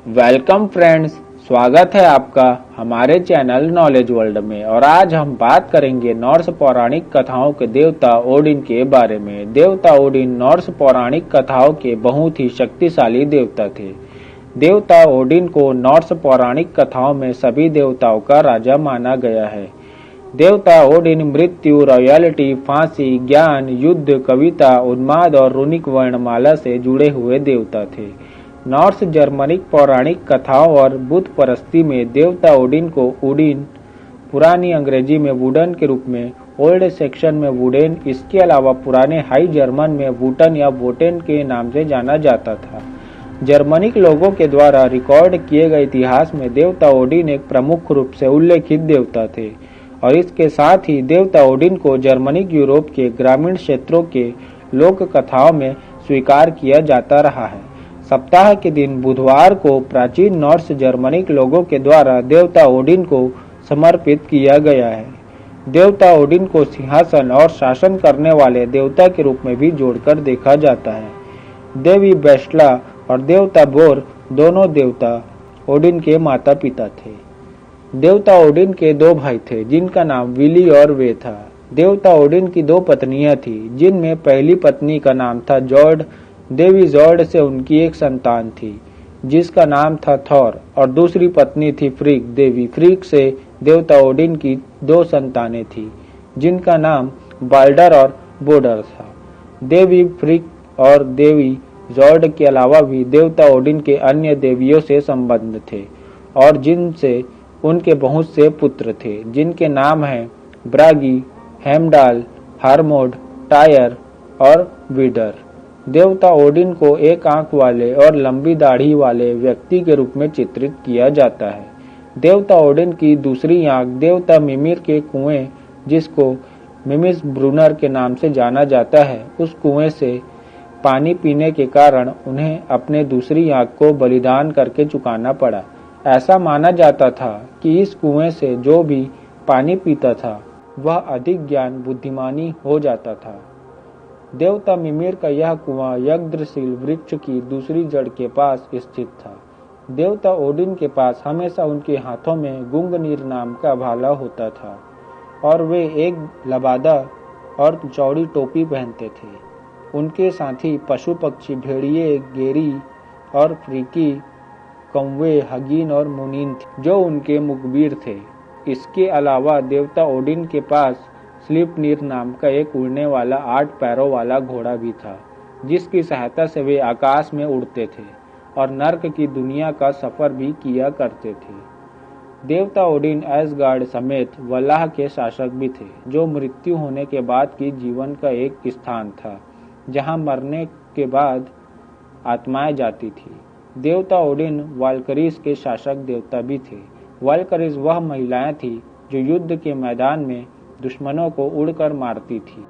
Welcome friends, स्वागत है आपका हमारे चैनल नॉलेज वर्ल्ड में। और आज हम बात करेंगे नॉर्स पौराणिक कथाओं के देवता ओडिन के बारे में। देवता ओडिन नॉर्स पौराणिक कथाओं के बहुत ही शक्तिशाली देवता थे। देवता ओडिन को नॉर्स पौराणिक कथाओं में सभी देवताओं का राजा माना गया है। देवता ओडिन मृत्यु, रॉयल्टी, फांसी, ज्ञान, युद्ध, कविता, उन्माद और रूनिक वर्णमाला से जुड़े हुए देवता थे। नॉर्स जर्मनिक पौराणिक कथाओं और बुत परस्ती में देवता ओडिन को उडिन, पुरानी अंग्रेजी में वुडन के रूप में, ओल्ड सेक्शन में वुडेन, इसके अलावा पुराने हाई जर्मन में वुटन या वोटेन के नाम से जाना जाता था। जर्मनिक लोगों के द्वारा रिकॉर्ड किए गए इतिहास में देवता ओडिन एक प्रमुख रूप से उल्लेखित देवता थे और इसके साथ ही देवता ओडिन को जर्मनिक यूरोप के ग्रामीण क्षेत्रों के लोक कथाओं में स्वीकार किया जाता रहा है। सप्ताह के दिन बुधवार को प्राचीन नॉर्स जर्मनिक लोगों के द्वारा देवता ओडिन को समर्पित किया गया है। देवता ओडिन को सिंहासन और शासन करने वाले देवता के रूप में भी जोड़कर देखा जाता है। देवी बेस्टला और देवता बोर दोनों देवता ओडिन के माता पिता थे। देवता ओडिन के दो भाई थे जिनका नाम विली और वे था। देवता ओडिन की दो पत्नियां थी जिनमें पहली पत्नी का नाम था जॉर्ड। देवी जॉर्ड से उनकी एक संतान थी जिसका नाम था थॉर और दूसरी पत्नी थी फ्रीक। देवी फ्रीक से देवता ओडिन की दो संतानें थी जिनका नाम बाल्डर और बोडर था। देवी फ्रीक और देवी जॉर्ड के अलावा भी देवता ओडिन के अन्य देवियों से संबंध थे और जिनसे उनके बहुत से पुत्र थे जिनके नाम हैं ब्रागी, हेमडाल, हारमोड, टायर और विडर। देवता ओडिन को एक आंख वाले और लंबी दाढ़ी वाले व्यक्ति के रूप में चित्रित किया जाता है। देवता ओडिन की दूसरी आंख देवता मिमिर के कुएं, जिसको मिमिस ब्रूनर के नाम से जाना जाता है, उस कुएं से पानी पीने के कारण उन्हें अपने दूसरी आंख को बलिदान करके चुकाना पड़ा। ऐसा माना जाता था कि इस कुएं से जो भी पानी पीता था वह अधिक ज्ञान बुद्धिमानी हो जाता था। देवता मिमिर का यह कुआं यग्द्रसील वृक्ष की दूसरी जड़ के पास स्थित था। देवता ओडिन के पास हमेशा उनके हाथों में गुंगनीर नाम का भाला होता था और वे एक लबादा और चौड़ी टोपी पहनते थे। उनके साथी पशु पक्षी भेड़िए, गेरी और फ्रीकी, कौवे, हगीन और मुनीन थे जो उनके मुखबिर थे। इसके अलावा देवता ओडिन के पास स्लिपनीर नाम का एक उड़ने वाला 8 पैरों वाला घोड़ा भी था जिसकी सहायता से वे आकाश में उड़ते थे और नर्क की दुनिया का सफर भी किया करते थे। देवता ओडिन एसगार्ड समेत वल्लाह के शासक भी थे जो मृत्यु होने के बाद की जीवन का एक स्थान था जहां मरने के बाद आत्माएं जाती थी। देवता ओडिन वाल्करीज के शासक देवता भी थे। वाल्करीज वह महिलाएं थी जो युद्ध के मैदान में दुश्मनों को उड़कर मारती थी।